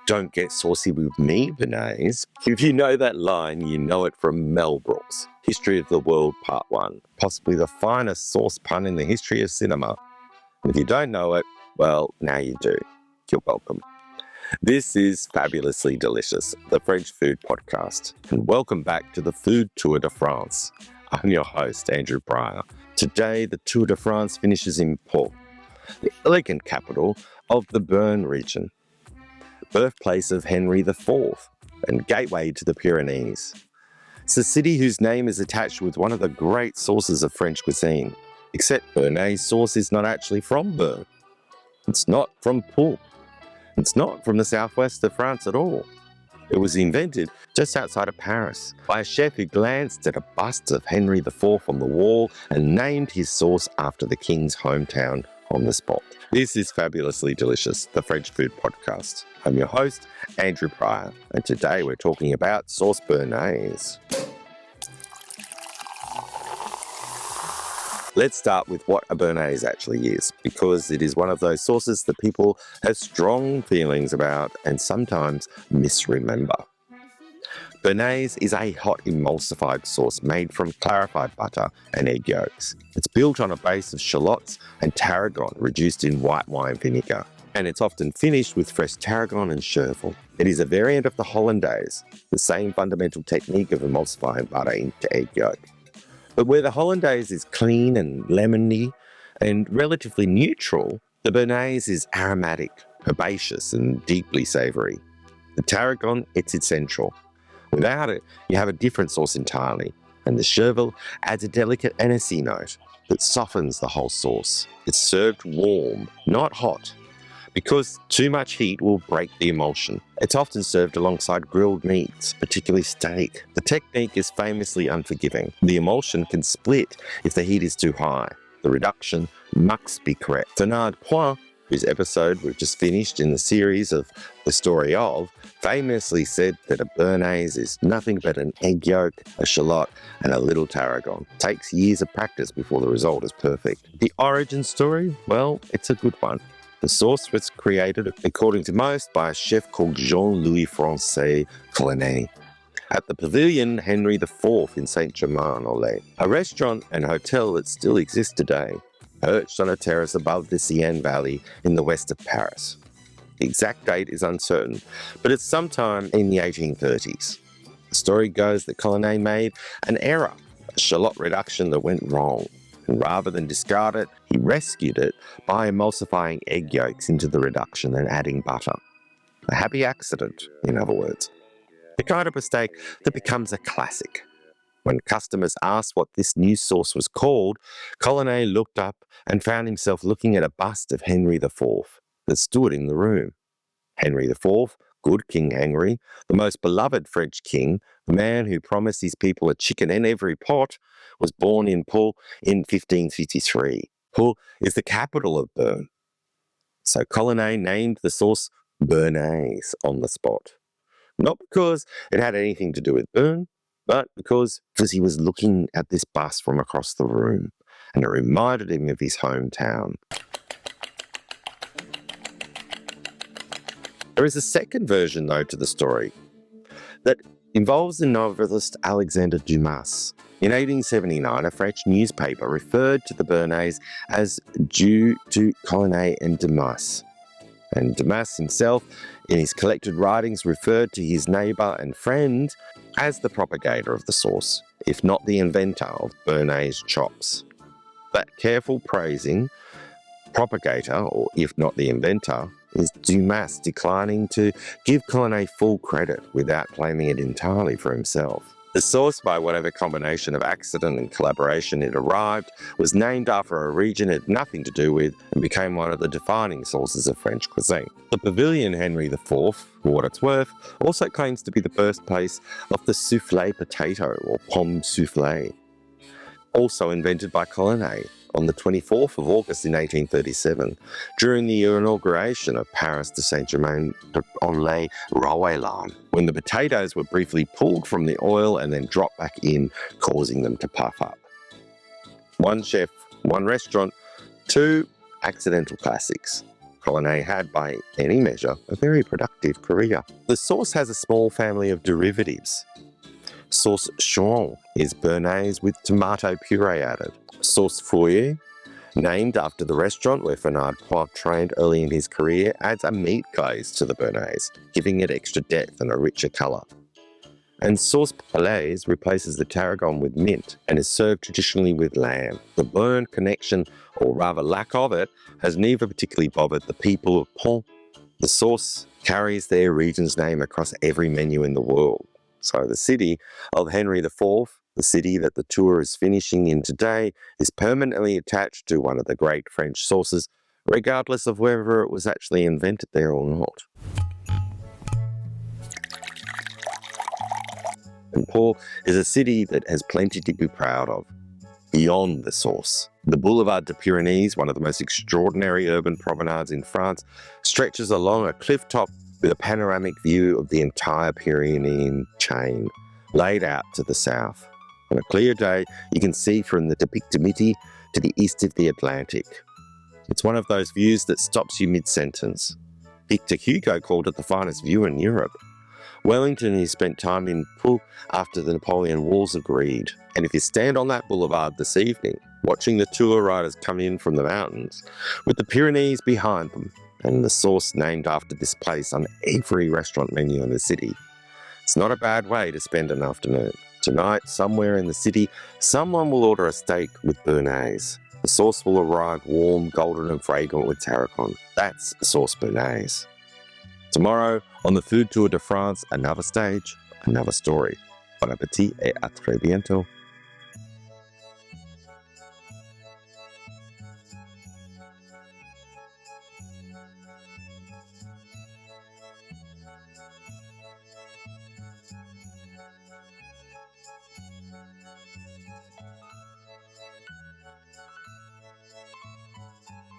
Don't get saucy with me, Béarnaise. If you know that line, you know it from Mel Brooks' History of the World Part 1, possibly the finest sauce pun in the history of cinema. And if you don't know it, well, now you do. You're welcome. This is Fabulously Delicious, the French food podcast, and welcome back to the Food Tour de France. I'm your host, Andrew Breyer. Today, the Tour de France finishes in Pau, the elegant capital of the Béarn region, birthplace of Henri IV and gateway to the Pyrenees. It's a city whose name is attached with one of the great sources of French cuisine, except Béarnaise sauce is not actually from Béarn. It's not from Pau. It's not from the southwest of France at all. It was invented just outside of Paris by a chef who glanced at a bust of Henri IV on the wall and named his sauce after the king's hometown on the spot. This is Fabulously Delicious, the French food podcast. I'm your host, Andrew Breyer, and today we're talking about sauce Béarnaise. Let's start with what a Béarnaise actually is, because it is one of those sauces that people have strong feelings about and sometimes misremember. Béarnaise is a hot emulsified sauce made from clarified butter and egg yolks. It's built on a base of shallots and tarragon reduced in white wine vinegar, and it's often finished with fresh tarragon and chervil. It is a variant of the hollandaise, the same fundamental technique of emulsifying butter into egg yolk. But where the hollandaise is clean and lemony and relatively neutral, the Béarnaise is aromatic, herbaceous and deeply savoury. The tarragon, it's essential. Without it, you have a different sauce entirely, and the chervil adds a delicate anisey note that softens the whole sauce. It's served warm, not hot, because too much heat will break the emulsion. It's often served alongside grilled meats, particularly steak. The technique is famously unforgiving. The emulsion can split if the heat is too high. The reduction must be correct. Bernard Point, whose episode we've just finished in the series of The Story Of, famously said that a Béarnaise is nothing but an egg yolk, a shallot, and a little tarragon. It takes years of practice before the result is perfect. The origin story? Well, it's a good one. The sauce was created, according to most, by a chef called Jean-Louis-François Collinet at the Pavilion Henri IV in Saint-Germain-en-Laye, a restaurant and hotel that still exists today, perched on a terrace above the Seine Valley in the west of Paris. The exact date is uncertain, but it's sometime in the 1830s. The story goes that Collinet made an error, a shallot reduction that went wrong, and rather than discard it, he rescued it by emulsifying egg yolks into the reduction and adding butter. A happy accident, in other words. The kind of mistake that becomes a classic. When customers asked what this new sauce was called, Collinet looked up and found himself looking at a bust of Henri IV that stood in the room. Henri IV, good King Henry, the most beloved French king, the man who promised his people a chicken in every pot, was born in Pau in 1553. Pau is the capital of Béarn. So Collinet named the sauce Béarnaise on the spot. Not because it had anything to do with Béarn, but because he was looking at this bust from across the room, and it reminded him of his hometown. There is a second version, though, to the story that involves the novelist Alexandre Dumas. In 1879, a French newspaper referred to the Béarnaise as due to Collinet and Dumas. And Dumas himself, in his collected writings, referred to his neighbour and friend as the propagator of the sauce, if not the inventor of Béarnaise chops. That careful praising, propagator, or if not the inventor, is Dumas declining to give Collinet full credit without claiming it entirely for himself. The sauce, by whatever combination of accident and collaboration it arrived, was named after a region it had nothing to do with and became one of the defining sauces of French cuisine. The Pavilion Henri IV, for what it's worth, also claims to be the birthplace of the soufflé potato, or pomme soufflé, also invented by Collinet on the 24th of August in 1837, during the inauguration of Paris to Saint-Germain-en-Laye railway line, when the potatoes were briefly pulled from the oil and then dropped back in, causing them to puff up. One chef, one restaurant, two accidental classics. Collinet had, by any measure, a very productive career. The sauce has a small family of derivatives. Sauce Chouron is Béarnaise with tomato puree added. Sauce Foyer, named after the restaurant where Fernand Poix trained early in his career, adds a meat glaze to the Béarnaise, giving it extra depth and a richer colour. And sauce Palaise replaces the tarragon with mint and is served traditionally with lamb. The Béarn connection, or rather lack of it, has never particularly bothered the people of Pont. The sauce carries their region's name across every menu in the world. So the city of Henri IV, the city that the tour is finishing in today, is permanently attached to one of the great French sauces, regardless of whether it was actually invented there or not. And Pau is a city that has plenty to be proud of, beyond the sauce. The Boulevard des Pyrénées, one of the most extraordinary urban promenades in France, stretches along a cliff top with a panoramic view of the entire Pyrenean chain, laid out to the south. On a clear day, you can see from the Pic du Midi to the east of the Atlantic. It's one of those views that stops you mid-sentence. Victor Hugo called it the finest view in Europe. Wellington, who spent time in Pau after the Napoleon Wars, agreed. And if you stand on that boulevard this evening, watching the tour riders come in from the mountains, with the Pyrenees behind them, and the sauce named after this place on every restaurant menu in the city, it's not a bad way to spend an afternoon. Tonight, somewhere in the city, someone will order a steak with Béarnaise. The sauce will arrive warm, golden and fragrant with tarragon. That's sauce Béarnaise. Tomorrow, on the Food Tour de France, another stage, another story. Bon appétit et à très bientôt.